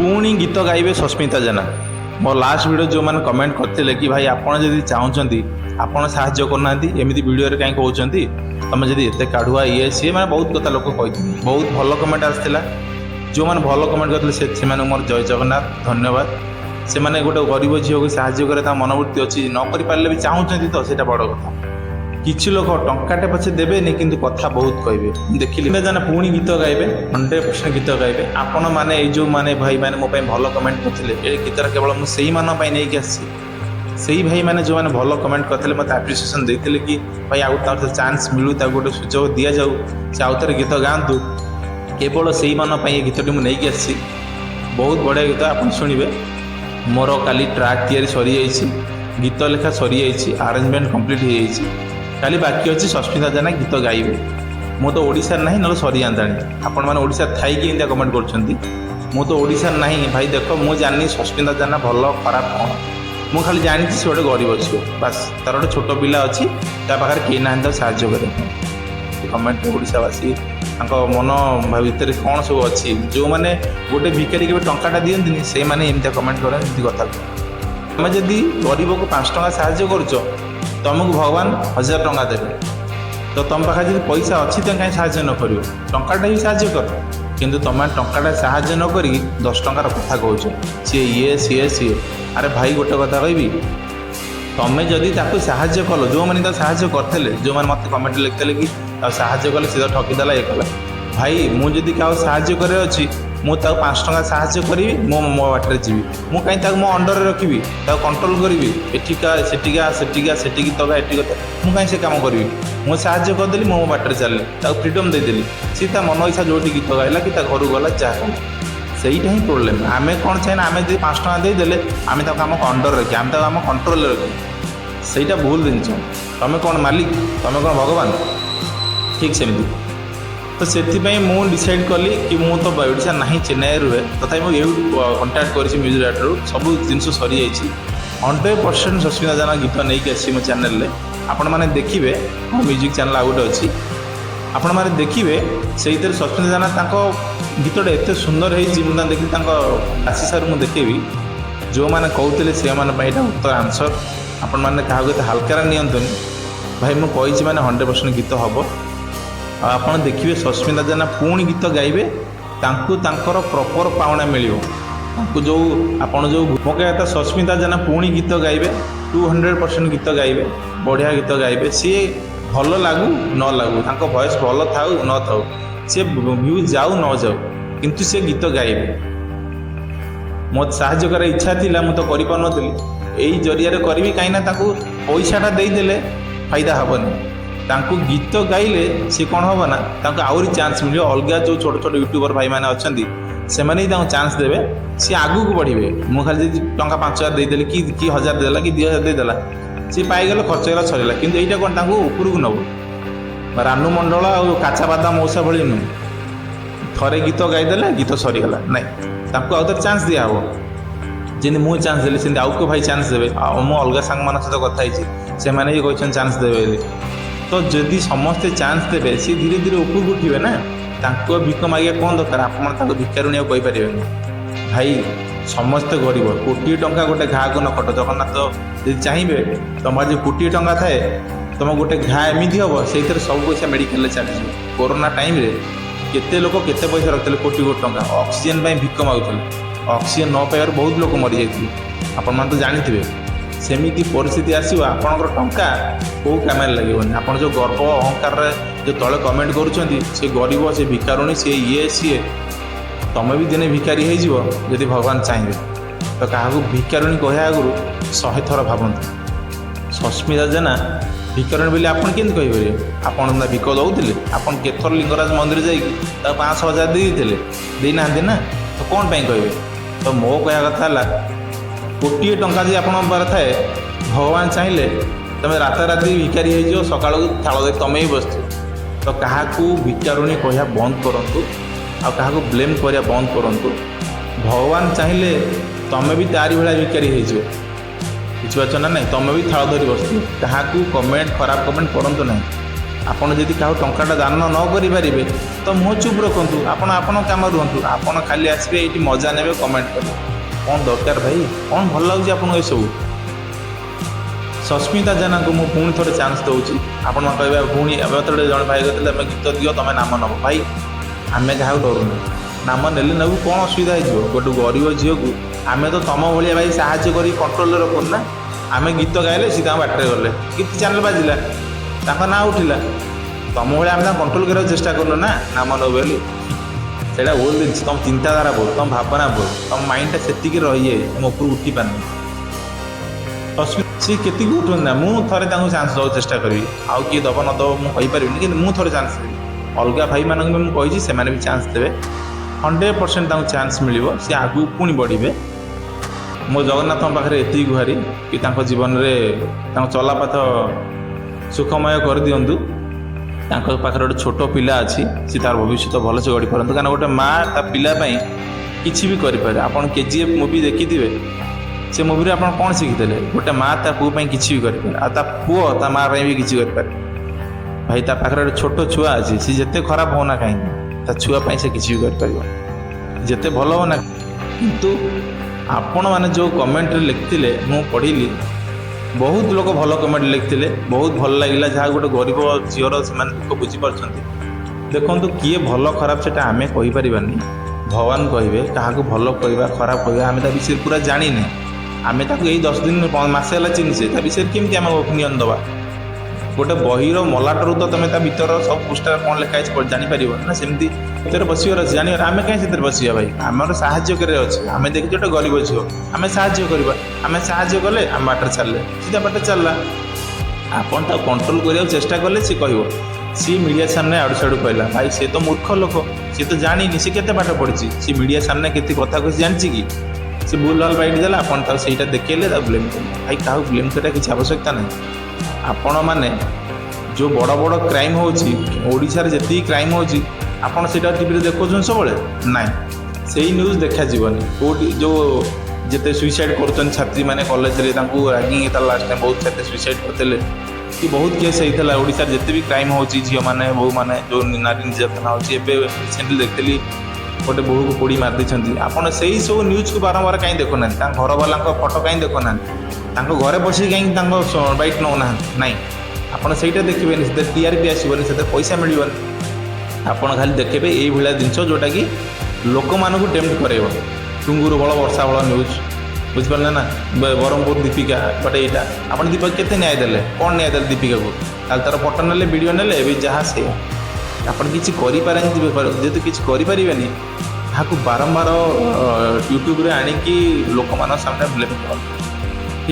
पुणी गीत गाइबे सस्मिता जेना। मो लास्ट वीडियो जो मैंने कमेंट करते कि भाई आपड़ जदि चाहते आपड़ साहाଯ୍य करना एमती वीडियो कहीं कहते तुम जब एत काढ़ुआ ये सी मैंने बहुत कथा लोक कही बहुत भल कमेंट आसाला जो मैंने भल कमेंट करते से मोर जय जगन्नाथ धन्यवाद। से मैंने गोटे गरीब झील को साहाଯ୍य करे मनोवृत्ति अच्छी न कर भी चाहते तो से बड़ कथा। किसी लोक टंकाटे पछे देवेनि किंतु कथा बहुत कहे देखिए जाना पुणी गीत गाइबे 100% गीत गाइबे आपण मैंने जो मैंने भाई मैंने मो भल कमेंट करते ये गीतर केवल मुझे नहीं आसी भाई मैंने जो मैंने भल कमेंट करते मत आप्रिसीएसन देते कि भाई आउ चान्स मिलू गोटे सुजोग दि जाऊ से आउ थे गीत गाँतु केवल से ये गीतटी मुझे आसी बहुत बढ़िया गीत आप शुणे। मोर काली ट्रैक तैयारी सरी जाइए गीत लेखा सरी जाइए आरेंजमेंट कंप्लीट हो जाइए खाली बाकी अच्छी सस्मिता जेना गीत गाइबे मु तो ओडिशा ना ना सरी जातानी आपण मैंने ओडिशा थाई कि इंडिया कमेंट कर मु तो ओडिशा ना भाई देख मु जानी सस्मिता जेना भल खराब कौन मु खाली जानी से गोटे गरीब अच्छी बास तार गोटे छोट पिला अच्छी पाखे कहीं ना साहाଯ୍य करे कमेंट ओडिशावासी मन भितर कौन सब अच्छी जो मैंने गोटे भिखारी के टंकाटा दिखती से मैंने एमती कमेंट करें कथा तुम जदि गरीब को 5 टଙ୍କା साहाଯ୍य करुच तुमको भगवान 1000 टଙ୍କା देवे तो तुम पाखे जब पैसा अच्छी तो कहीं साहाଯ୍य न कर टंकाटा ही साहाଯ୍य कर किंतु तुम टंकाटा साहाଯ୍य न करी 10 टଙ୍କାର कथा कह सी ये सी अरे भाई गोटे कथा कहबी तुम्हें जदि ताको साहाଯ୍य कल जो मैंने साहाଯ୍य करते जो मैंने मत कमेंट लिखते कि साहाଯ୍य कले सी तो ठकीदेला ये कला भाई मुझे क्या साहाଯ୍य करे अच्छी मुझे 5 ଟଙ୍କା साहाଯ୍य करी मो बाटर जी मु कहीं मो अंडर रखी कंट्रोल करी एटिका सेटिका सेटिका सेटिकी तगा एटी मुझे कहीं से कम करी मुझे साहाଯ୍य करदेली मो बाटर चलने फ्रीडम देदेली सी मन इच्छा जो गीत गाइला कि घर गला जहाँ सहीटा ही प्रोब्लेम आम कौन चाहिए आम जो 5 ଟଙ୍କା देदेले आम आम अंडर रखी आम आम कंट्रोल रखी सहीटा भूल जिन तुम कौन मालिक तुम कौन भगवान ठीक सेमती तो से मुझे डिसाइड कली कि मु तो ओडिशा ना चेन्नई रुहे तथा मुझे कंटाक्ट कर म्यूजिक डायरेक्टर सब जिन सरी जाइए 100% सस्मिता जेना गीत नहीं आसी मो चैनल आपण मैंने देखिए मो म्यूजिक चैनल आ गए अच्छी आपण मैंने देखिए से सस्मिता जेना गीतटा एत सुंदर है देखी आशीष सर मुझे देखेबी जो मैंने कहते से उत्तर आंसर आपण मैंने क्या हल्का नियंतुनि भाई मुझे मैंने 100% गीत हम आपड़ देखिए सस्मिता जेना पुणी गीत गाइबे तांकर प्रॉपर पावना मिलियो जो आपड़ जो मो कहता सस्मिता जेना पुणी गीत गाइबे 200% गीत गाइबे बढ़िया गीत गाइबे सी भल लागू न लागू तांको वॉइस भल थाउ न थाउ सी व्यू जाऊ न जाऊ किंतु से गीत गाइबे मत साहाଯ୍य कर इच्छा थी मुझे तो कर यही जरिया करी कहीं पैसाटा देदेले फायदा हेनी तांको गीत गाइले सी कौन हम ना आहरी चान्स मिले अलग जो छोट छोट यूट्यूबर भाई मैंने अच्छा से मैंने चान्स देवे सी आगू को बढ़े मुझे खाली टंका 5000 देदेली कि 1000 देदेला कि 2000 देदेला सी पाइगल खर्च गला सरला कि यहाँ कौन उपरକୁ नब रानू मंडल और काचा बादाम मौसा भली नुह थरे गीत गाईदेले गीत सरीगला नाई आउ थे चान्स दिहब जमी मुझे चान्स देली सेमती आउ को भाई चान्स देवे मो अलग सांग मान सहित कथा से मैंने भी कहते चान्स देवे तो जदि समस्ते चान्स देवे सी धीरे धीरे उपरକୁ उठिबे ना तांको भिक मागिया कौन दरकार आप भिकारुणी कहीपर भाई समस्ते गरीब कोटी टंका गोटे घा को न कट जगन्नाथ यदि चाहिए तुम जो कोटी टंका थाए तुम गोटे घा एमती हम से सब पैसा मेडिकल चली कोरोना टाइम केते लोक केते पैसा रखते कोटी कोटी टंका ऑक्सीजन भिक मागुले ऑक्सीजन न पाइबार बहुत लोक मरी जाते आपण मैंने तो जानी सेमिति परिस्थिति आसो आपणकर टंका कौ कम लगे आप जो गर्व अहंकार जो तले कमेंट कर गरीब से भिकारुणी सी ये सी तुम भी दिने भिकारी होदी भगवान चाहिए तो क्या भिकारुणी कह आगु 100 थर भावतु सस्मिता जेना भिकारुणी बोली आप कहीपर आपन भिक दौले आपन केथर लिंगराज मंदिर जाकि 5,000 देना ना तो कौन पाई कहे तो मो कह कथा कोटी टंका जी आपण थाए भगवान चाहिए तुम राताराति भिकारी हो सका थाल दे तुम ही बस तो क्या भिकारुणी कह बंद करूँ आ ब्लेम करा बंद करूँ भगवान चाहिए तुम भी तारी भाया भिकारी बुझीपार ना नहीं तुम भी थाल धरी बस क्या कमेंट खराब कमेंट करूँ ना ଆପଣ ଯଦି କାହାକୁ ଟଙ୍କାଟା ଦାନ ନ କରିପାରିବେ ତ ମୁହଁ ଚୁପ୍ ରଖନ୍ତୁ, ଆପଣ ଆପଣଙ୍କ କାମ ରୁହନ୍ତୁ। ଆପଣ ଖାଲି ଆସିବେ ଏଇଠି ମଜା ନେବେ, କମେଣ୍ଟ କରିବେ। କ'ଣ ଦରକାର ଭାଇ? କ'ଣ ଭଲ ଲାଗୁଛି ଆପଣଙ୍କୁ ଏସବୁ? ସସ୍ମିତା ଜେନାଙ୍କୁ ମୁଁ ପୁଣି ଥରେ ଚାନ୍ସ ଦେଉଛି। ଆପଣ କହିବେ ପୁଣି ଏବେ ଥରେ ଜଣେ ଭାଇ କହିଥିଲେ ତମେ ଗୀତ ଦିଅ, ତମେ ନାମ ନେବ। ଭାଇ ଆମେ କାହାକୁ ଡରୁନୁ, ନାମ ନେଲେ ନେବୁ, କ'ଣ ଅସୁବିଧା ହେଇଯିବ? ଗୋଟେ ଗରିବ ଝିଅକୁ ଆମେ ତ ତମ ଭଳିଆ ଭାଇ ସାହାଯ୍ୟ କରି କଣ୍ଟ୍ରୋଲରେ ରଖୁନୁ ନା। ଆମେ ଗୀତ ଗାଇଲେ ସିଏ ତାଙ୍କ ବାଟରେ ଗଲେ, କିଛି ଚ୍ୟାନେଲ ବାଜିଲା, ତାଙ୍କ ନାଁ ଉଠିଲା, ତମ ଭଳିଆ ଆମେ ତାଙ୍କୁ କଣ୍ଟ୍ରୋଲ କରିବାକୁ ଚେଷ୍ଟା କରୁନୁ ନା ନାମ ନେବୁ ବୋଲି। ସେଇଟା ଭୁଲ ଜିନିଷ, ତମ ଚିନ୍ତାଧାରା ଭୁଲ, ତମ ଭାବନା ଭୁଲ, ତମ ମାଇଣ୍ଡଟା ସେତିକି ରହିଯାଇଛି, ତମ ଉପରକୁ ଉଠି ପାରୁନି। ସିଏ କେତିକି ଉଠୁନି ନା, ମୁଁ ଥରେ ତାଙ୍କୁ ଚାନ୍ସ ଦେବାକୁ ଚେଷ୍ଟା କରିବି। ଆଉ କିଏ ଦେବ ନ ଦେବ ମୁଁ କହିପାରିବିନି, କିନ୍ତୁ ମୁଁ ଥରେ ଚାନ୍ସ ଦେବି। ଅଲଗା ଭାଇମାନଙ୍କୁ ବି ମୁଁ କହିଛି, ସେମାନେ ବି ଚାନ୍ସ ଦେବେ। 100% ତାଙ୍କୁ ଚାନ୍ସ ମିଳିବ, ସେ ଆଗକୁ ପୁଣି ବଢ଼ିବେ। ମୋ ଜଗନ୍ନାଥଙ୍କ ପାଖରେ ଏତିକି ଗୁହାରି କି ତାଙ୍କ ଜୀବନରେ ତାଙ୍କ ଚଲାପଥ ସୁଖମୟ କରିଦିଅନ୍ତୁ। ତାଙ୍କ ପାଖରେ ଗୋଟେ ଛୋଟ ପିଲା ଅଛି, ସେ ତାର ଭବିଷ୍ୟତ ଭଲସେ ଗଢ଼ିପାରନ୍ତୁ। କାରଣ ଗୋଟେ ମାଆ ତା ପିଲା ପାଇଁ କିଛି ବି କରିପାରେ। ଆପଣ KGF ମୁଭି ଦେଖିଥିବେ, ସେ ମୁଭିରେ ଆପଣ କ'ଣ ଶିଖିଥିଲେ? ଗୋଟେ ମାଆ ତା ପୁଅ ପାଇଁ କିଛି ବି କରିପାରେ, ଆଉ ତା ପୁଅ ତା ମାଆ ପାଇଁ ବି କିଛି କରିପାରେ। ଭାଇ ତା ପାଖରେ ଗୋଟେ ଛୋଟ ଛୁଆ ଅଛି, ସେ ଯେତେ ଖରାପ ହଉନା କାହିଁକି ତା ଛୁଆ ପାଇଁ ସେ କିଛି ବି କରିପାରିବ, ଯେତେ ଭଲ ହଉନା। କିନ୍ତୁ ଆପଣମାନେ ଯେଉଁ କମେଣ୍ଟରେ ଲେଖିଥିଲେ ମୁଁ ପଢ଼ିଲି, ବହୁତ ଲୋକ ଭଲ କମେଣ୍ଟ ଲେଖିଥିଲେ, ବହୁତ ଭଲ ଲାଗିଲା। ଯାହା ଗୋଟେ ଗରିବ ଝିଅର ସେମାନେ ଦୁଃଖ ବୁଝିପାରୁଛନ୍ତି। ଦେଖନ୍ତୁ କିଏ ଭଲ ଖରାପ ସେଟା ଆମେ କହିପାରିବାନି, ଭଗବାନ କହିବେ। କାହାକୁ ଭଲ କହିବା ଖରାପ କହିବା ଆମେ ତା ବିଷୟରେ ପୁରା ଜାଣିନେ। ଆମେ ତାକୁ ଏଇ 10 ଦିନ ମାସେ ହେଲା ଚିହ୍ନିଛେ, ତା ବିଷୟରେ କେମିତି ଆମେ ଓପିନିଅନ୍ ଦେବା? ଗୋଟେ ବହିର ମଲାଟରୁ ତ ତମେ ତା ଭିତର ସବୁ ପୃଷ୍ଠାରେ କ'ଣ ଲେଖା ହେଇଛି ଜାଣିପାରିବ ନା। ସେମିତି ଭିତରେ ବସିବାର ଅଛି, ଜାଣିବାର। ଆମେ କାହିଁ ସେଥିରେ ବସିବା ଭାଇ? ଆମର ସାହାଯ୍ୟ କରିବାର ଅଛି। ଆମେ ଦେଖିଛୁ ଗୋଟେ ଗରିବ ଝିଅ, ଆମେ ସାହାଯ୍ୟ କରିବା। ଆମେ ସାହାଯ୍ୟ କଲେ ଆମ ବାଟରେ ଚାଲିଲେ, ସିଧା ବାଟରେ ଚାଲିଲା। ଆପଣ ତାକୁ କଣ୍ଟ୍ରୋଲ କରିବାକୁ ଚେଷ୍ଟା କଲେ ସିଏ କହିବ। ସିଏ ମିଡ଼ିଆ ସାମ୍ନାରେ ଆଡ଼ୁ ସାଡ଼ୁ କହିଲା, ଭାଇ ସିଏ ତ ମୂର୍ଖ ଲୋକ, ସିଏ ତ ଜାଣିନି, ସିଏ କେତେ ପାଠ ପଢ଼ିଛି? ସିଏ ମିଡ଼ିଆ ସାମ୍ନାରେ କେତେ କଥା କହି ଜାଣିଛି କି? ସେ ଭୁଲ ଭାଲ ବାଇଟ୍ ଦେଲା, ଆପଣ ତାକୁ ସେଇଟା ଦେଖେଇଲେ, ତାକୁ ବ୍ଲେମ୍ କଲେ। ଭାଇ କାହାକୁ ବ୍ଲେମ୍ କରିବା କିଛି ଆବଶ୍ୟକତା ନାହିଁ। ଆପଣମାନେ ଯେଉଁ ବଡ଼ ବଡ଼ କ୍ରାଇମ୍ ହେଉଛି, ଓଡ଼ିଶାରେ ଯେତିକି କ୍ରାଇମ୍ ହେଉଛି, ଆପଣ ସେଇଟା ଟିଭିରେ ଦେଖାଉଛନ୍ତି ସବୁବେଳେ? ନାହିଁ, ସେଇ ନ୍ୟୁଜ୍ ଦେଖାଯିବନି। କେଉଁଠି ଯେଉଁ ଯେତେ ସୁଇସାଇଡ଼୍ କରୁଛନ୍ତି ଛାତ୍ରୀମାନେ କଲେଜରେ, ତାଙ୍କୁ ରାଗିଂ ହେଇଥିଲା ଲାଷ୍ଟ ଟାଇମ୍, ବହୁତ ଛାତ୍ରୀ ସୁଇସାଇଡ଼୍ କରିଥିଲେ କି ବହୁତ କେସ୍ ହେଇଥିଲା। ଓଡ଼ିଶାରେ ଯେତେ ବି କ୍ରାଇମ୍ ହେଉଛି, ଝିଅମାନେ ବୋହୂମାନେ ଯେଉଁ ନାରୀ ନିର୍ଯାତନା ହେଉଛି, ଏବେ ରିସେଣ୍ଟଲି ଦେଖିଥିଲି ଗୋଟେ ବୋହୂକୁ ପୋଡ଼ି ମାରିଦେଇଛନ୍ତି। ଆପଣ ସେଇ ସବୁ ନ୍ୟୁଜ୍କୁ ବାରମ୍ବାର କାହିଁ ଦେଖୁନାହାନ୍ତି? ତାଙ୍କ ଘରବାଲାଙ୍କ ଫଟୋ କାହିଁ ଦେଖୁନାହାନ୍ତି? ତାଙ୍କ ଘରେ ବସିକି କାହିଁକି ତାଙ୍କ ବାଇଟ୍ ନେଉନାହାନ୍ତି? ନାହିଁ, ଆପଣ ସେଇଟା ଦେଖିବେନି, ସେଥିରେ TRP ଆସିବନି, ସେଥିରେ ପଇସା ମିଳିବନି। ଆପଣ ଖାଲି ଦେଖିବେ ଏଇଭଳିଆ ଜିନିଷ ଯେଉଁଟାକି ଲୋକମାନଙ୍କୁ ଟେମ୍ପ୍ଟ କରାଇବ। ଟୁଙ୍ଗୁରୁ ବଳ ବର୍ଷା ବଳ ନ୍ୟୁଜ୍, ବୁଝିପାରିଲେ ନା? ବ୍ରହ୍ମପୁର ଦୀପିକା ବଟ୍ ଏଇଟା ଆପଣ ଦୀପିକା କେତେ ନ୍ୟାୟ ଦେଲେ? କ'ଣ ନ୍ୟାୟ ଦେଲେ ଦୀପିକାକୁ? ତାହେଲେ ତାର ଫଟୋ ନେଲେ, ଭିଡ଼ିଓ ନେଲେ, ଏବେ ଯାହା ସେଇଆ। ଆପଣ କିଛି କରିପାରେନି, ଯେହେତୁ କିଛି କରିପାରିବେନି, ତାହାକୁ ବାରମ୍ବାର ୟୁଟ୍ୟୁବରେ ଆଣିକି ଲୋକମାନଙ୍କ ସାମ୍ନାରେ ବ୍ଲେମ୍ କରନ୍ତି।